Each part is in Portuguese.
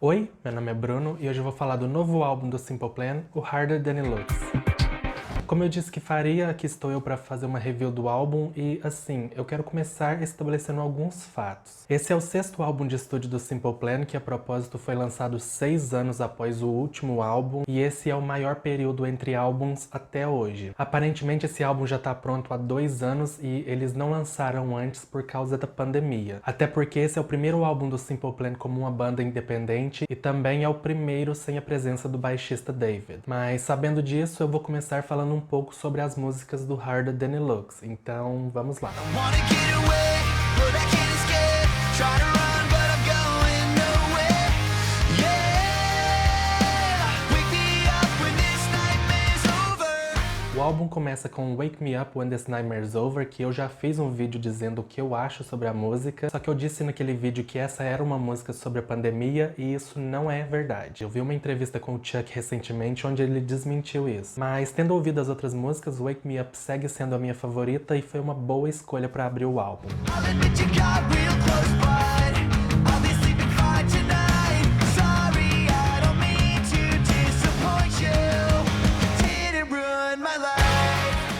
Oi, meu nome é Bruno e hoje eu vou falar do novo álbum do Simple Plan, o Harder Than It Looks. Como eu disse que faria, aqui estou eu para fazer uma review do álbum e, assim, eu quero começar estabelecendo alguns fatos. Esse é o 6º álbum de estúdio do Simple Plan, que a propósito foi lançado 6 anos após o último álbum, e esse é o maior período entre álbuns até hoje. Aparentemente esse álbum já está pronto há 2 anos e eles não lançaram antes por causa da pandemia. Até porque esse é o primeiro álbum do Simple Plan como uma banda independente e também é o primeiro sem a presença do baixista David. Mas sabendo disso, eu vou começar falando um pouco sobre as músicas do Harder Than It Looks, então vamos lá. O álbum começa com Wake Me Up When This Nightmare's Over, que eu já fiz um vídeo dizendo o que eu acho sobre a música, só que eu disse naquele vídeo que essa era uma música sobre a pandemia e isso não é verdade. Eu vi uma entrevista com o Chuck recentemente onde ele desmentiu isso. Mas tendo ouvido as outras músicas, Wake Me Up segue sendo a minha favorita e foi uma boa escolha para abrir o álbum.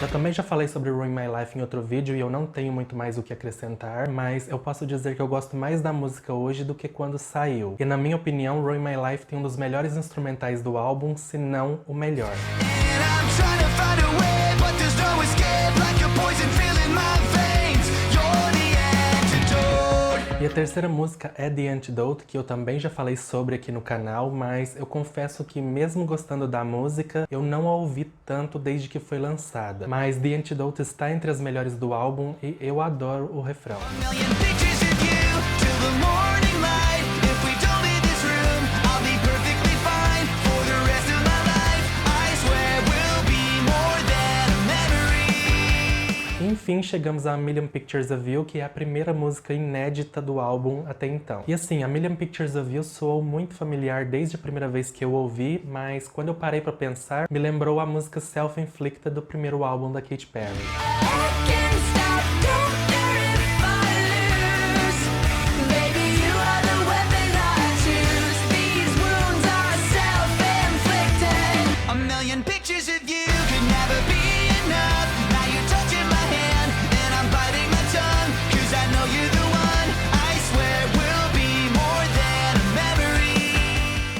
Eu também já falei sobre Ruin My Life em outro vídeo e eu não tenho muito mais o que acrescentar, mas eu posso dizer que eu gosto mais da música hoje do que quando saiu. E na minha opinião, Ruin My Life tem um dos melhores instrumentais do álbum, se não o melhor. E a terceira música é The Antidote, que eu também já falei sobre aqui no canal, mas eu confesso que mesmo gostando da música, eu não a ouvi tanto desde que foi lançada. Mas The Antidote está entre as melhores do álbum e eu adoro o refrão. Enfim, chegamos a A Million Pictures of You, que é a primeira música inédita do álbum até então. E assim, A Million Pictures of You soou muito familiar desde a primeira vez que eu ouvi, mas quando eu parei pra pensar, me lembrou a música Self-Inflicted do primeiro álbum da Katy Perry.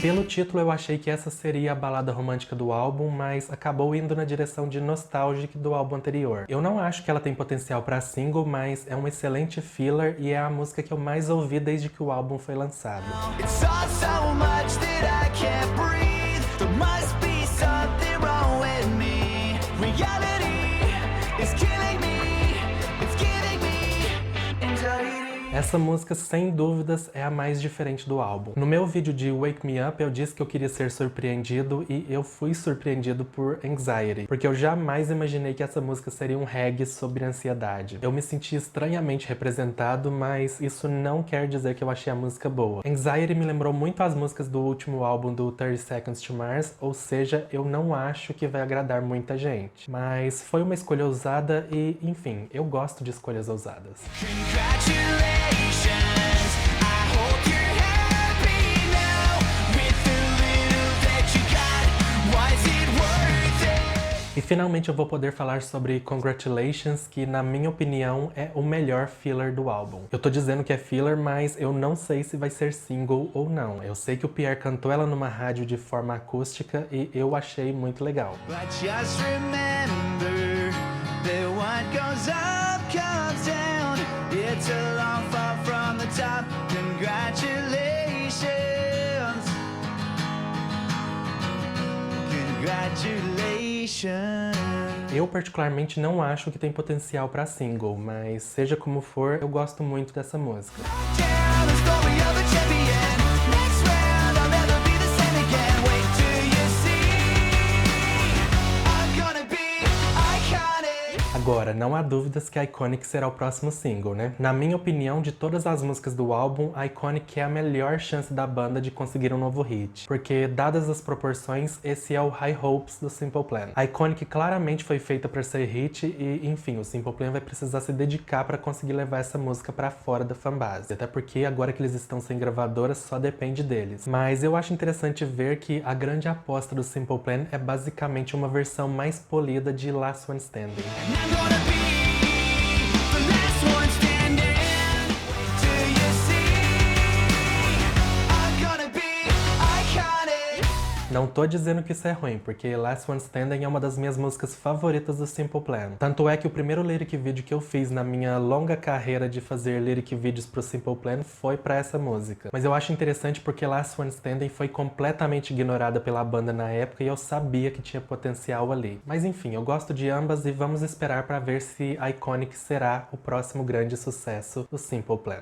Pelo título eu achei que essa seria a balada romântica do álbum, mas acabou indo na direção de Nostalgic do álbum anterior. Eu não acho que ela tem potencial para single, mas é um excelente filler e é a música que eu mais ouvi desde que o álbum foi lançado. Essa música, sem dúvidas, é a mais diferente do álbum. No meu vídeo de Wake Me Up, eu disse que eu queria ser surpreendido e eu fui surpreendido por Anxiety, porque eu jamais imaginei que essa música seria um reggae sobre ansiedade. Eu me senti estranhamente representado, mas isso não quer dizer que eu achei a música boa. Anxiety me lembrou muito as músicas do último álbum do 30 Seconds to Mars, ou seja, eu não acho que vai agradar muita gente. Mas foi uma escolha ousada e, enfim, eu gosto de escolhas ousadas. E finalmente eu vou poder falar sobre Congratulations, que na minha opinião é o melhor filler do álbum. Eu tô dizendo que é filler, mas eu não sei se vai ser single ou não. Eu sei que o Pierre cantou ela numa rádio de forma acústica e eu achei muito legal. Eu particularmente não acho que tem potencial pra single, mas seja como for, eu gosto muito dessa música. Agora, não há dúvidas que Iconic será o próximo single, né? Na minha opinião, de todas as músicas do álbum, Iconic é a melhor chance da banda de conseguir um novo hit, porque, dadas as proporções, esse é o High Hopes do Simple Plan. Iconic claramente foi feita para ser hit e, enfim, o Simple Plan vai precisar se dedicar para conseguir levar essa música para fora da fanbase, até porque agora que eles estão sem gravadora, só depende deles. Mas eu acho interessante ver que a grande aposta do Simple Plan é basicamente uma versão mais polida de Last One Standing. Não tô dizendo que isso é ruim, porque Last One Standing é uma das minhas músicas favoritas do Simple Plan. Tanto é que o primeiro lyric video que eu fiz na minha longa carreira de fazer lyric videos pro Simple Plan foi pra essa música. Mas eu acho interessante porque Last One Standing foi completamente ignorada pela banda na época e eu sabia que tinha potencial ali. Mas enfim, eu gosto de ambas e vamos esperar pra ver se Iconic será o próximo grande sucesso do Simple Plan.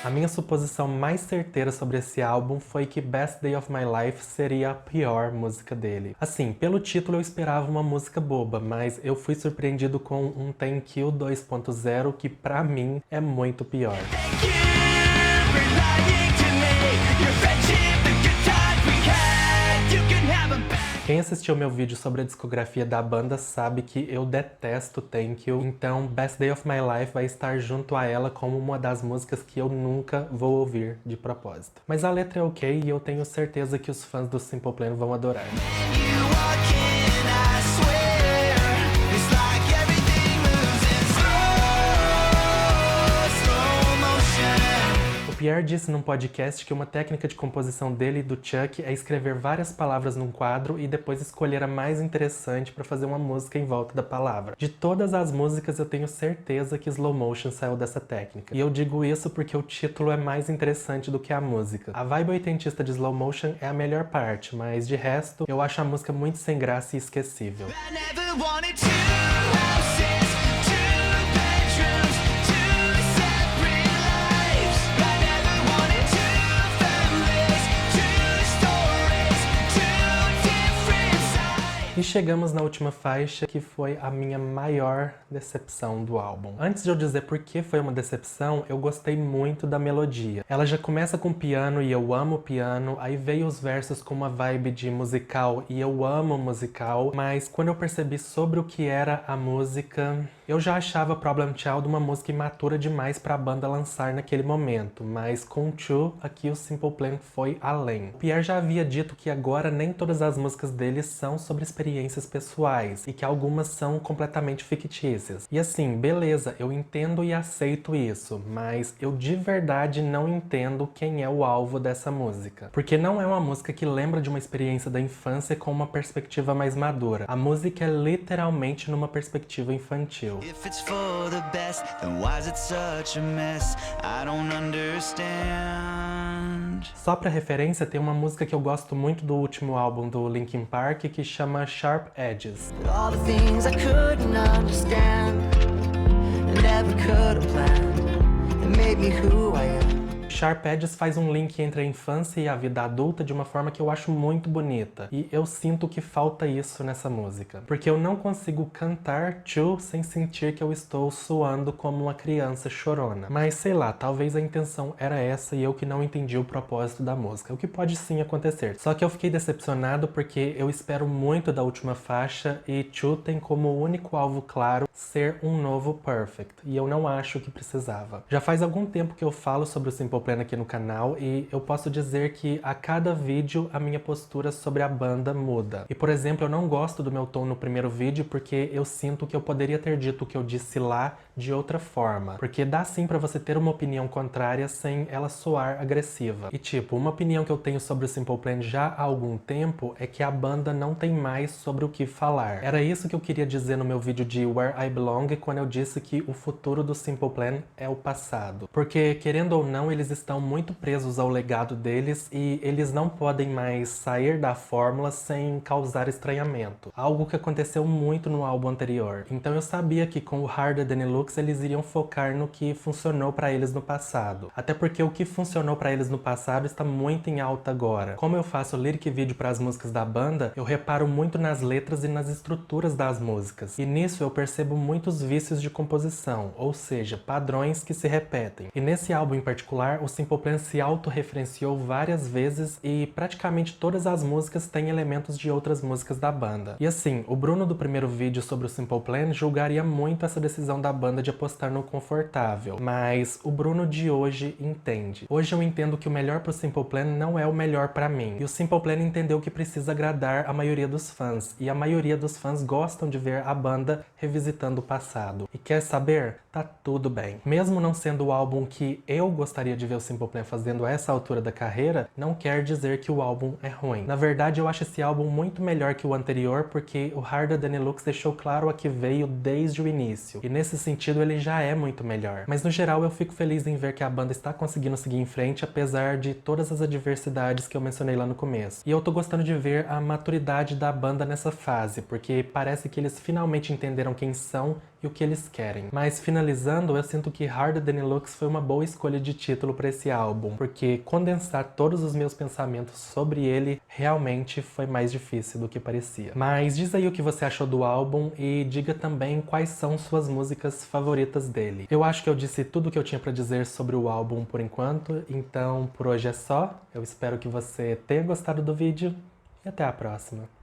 A minha suposição mais certeira sobre esse álbum foi que Best Day of My Life seria a pior música dele. Assim, pelo título eu esperava uma música boba, mas eu fui surpreendido com um Thank You 2.0 que pra mim é muito pior. Quem assistiu meu vídeo sobre a discografia da banda sabe que eu detesto Thank You, então Best Day of My Life vai estar junto a ela como uma das músicas que eu nunca vou ouvir de propósito. Mas a letra é ok e eu tenho certeza que os fãs do Simple Plan vão adorar. Pierre disse num podcast que uma técnica de composição dele e do Chuck é escrever várias palavras num quadro e depois escolher a mais interessante para fazer uma música em volta da palavra. De todas as músicas, eu tenho certeza que Slow Motion saiu dessa técnica. E eu digo isso porque o título é mais interessante do que a música. A vibe oitentista de Slow Motion é a melhor parte, mas de resto, eu acho a música muito sem graça e esquecível. E chegamos na última faixa, que foi a minha maior decepção do álbum. Antes de eu dizer por que foi uma decepção, eu gostei muito da melodia. Ela já começa com piano e eu amo piano, aí veio os versos com uma vibe de musical e eu amo musical, mas quando eu percebi sobre o que era a música, eu já achava Problem Child uma música imatura demais pra banda lançar naquele momento, mas com Two, aqui o Simple Plan foi além. O Pierre já havia dito que agora nem todas as músicas dele são sobre experiências pessoais e que algumas são completamente fictícias. E assim, beleza, eu entendo e aceito isso, mas eu de verdade não entendo quem é o alvo dessa música. Porque não é uma música que lembra de uma experiência da infância com uma perspectiva mais madura. A música é literalmente numa perspectiva infantil. If it's for the best, then why is it such a mess? I don't understand. Só pra referência, tem uma música que eu gosto muito do último álbum do Linkin Park que chama Sharp Edges. All the things I couldn't understand, never could have planned, it made me who I am. Sharp Edges faz um link entre a infância e a vida adulta de uma forma que eu acho muito bonita. E eu sinto que falta isso nessa música. Porque eu não consigo cantar Two sem sentir que eu estou suando como uma criança chorona. Mas sei lá, talvez a intenção era essa e eu que não entendi o propósito da música. O que pode sim acontecer. Só que eu fiquei decepcionado porque eu espero muito da última faixa e Two tem como único alvo claro ser um novo Perfect. E eu não acho que precisava. Já faz algum tempo que eu falo sobre o Simple Plan aqui no canal e eu posso dizer que a cada vídeo a minha postura sobre a banda muda. E por exemplo, eu não gosto do meu tom no primeiro vídeo porque eu sinto que eu poderia ter dito o que eu disse lá de outra forma. Porque dá sim pra você ter uma opinião contrária sem ela soar agressiva. E tipo, uma opinião que eu tenho sobre o Simple Plan já há algum tempo é que a banda não tem mais sobre o que falar. Era isso que eu queria dizer no meu vídeo de Where I Belong quando eu disse que o futuro do Simple Plan é o passado. Porque, querendo ou não, eles estão muito presos ao legado deles e eles não podem mais sair da fórmula sem causar estranhamento. Algo que aconteceu muito no álbum anterior. Então eu sabia que com o Harder Than It Looks eles iriam focar no que funcionou pra eles no passado. Até porque o que funcionou pra eles no passado está muito em alta agora. Como eu faço lyric video para as músicas da banda, eu reparo muito nas letras e nas estruturas das músicas. E nisso eu percebo muitos vícios de composição, ou seja, padrões que se repetem. E nesse álbum em particular, o Simple Plan se autorreferenciou várias vezes e praticamente todas as músicas têm elementos de outras músicas da banda. E assim, o Bruno do primeiro vídeo sobre o Simple Plan julgaria muito essa decisão da banda de apostar no confortável, mas o Bruno de hoje entende. Hoje eu entendo que o melhor pro Simple Plan não é o melhor pra mim. E o Simple Plan entendeu que precisa agradar a maioria dos fãs, e a maioria dos fãs gostam de ver a banda revisitando o passado. E quer saber? Tá tudo bem. Mesmo não sendo o álbum que eu gostaria de ver o Simple Plan fazendo a essa altura da carreira, não quer dizer que o álbum é ruim. Na verdade, eu acho esse álbum muito melhor que o anterior, porque o Harder Than It Looks deixou claro a que veio desde o início. E nesse sentido, ele já é muito melhor. Mas no geral, eu fico feliz em ver que a banda está conseguindo seguir em frente, apesar de todas as adversidades que eu mencionei lá no começo. E eu tô gostando de ver a maturidade da banda nessa fase, porque parece que eles finalmente entenderam quem são e o que eles querem. Mas finalizando, eu sinto que Harder Than It Looks foi uma boa escolha de título para esse álbum, porque condensar todos os meus pensamentos sobre ele realmente foi mais difícil do que parecia. Mas diz aí o que você achou do álbum e diga também quais são suas músicas favoritas dele. Eu acho que eu disse tudo o que eu tinha para dizer sobre o álbum por enquanto, então por hoje é só. Eu espero que você tenha gostado do vídeo e até a próxima.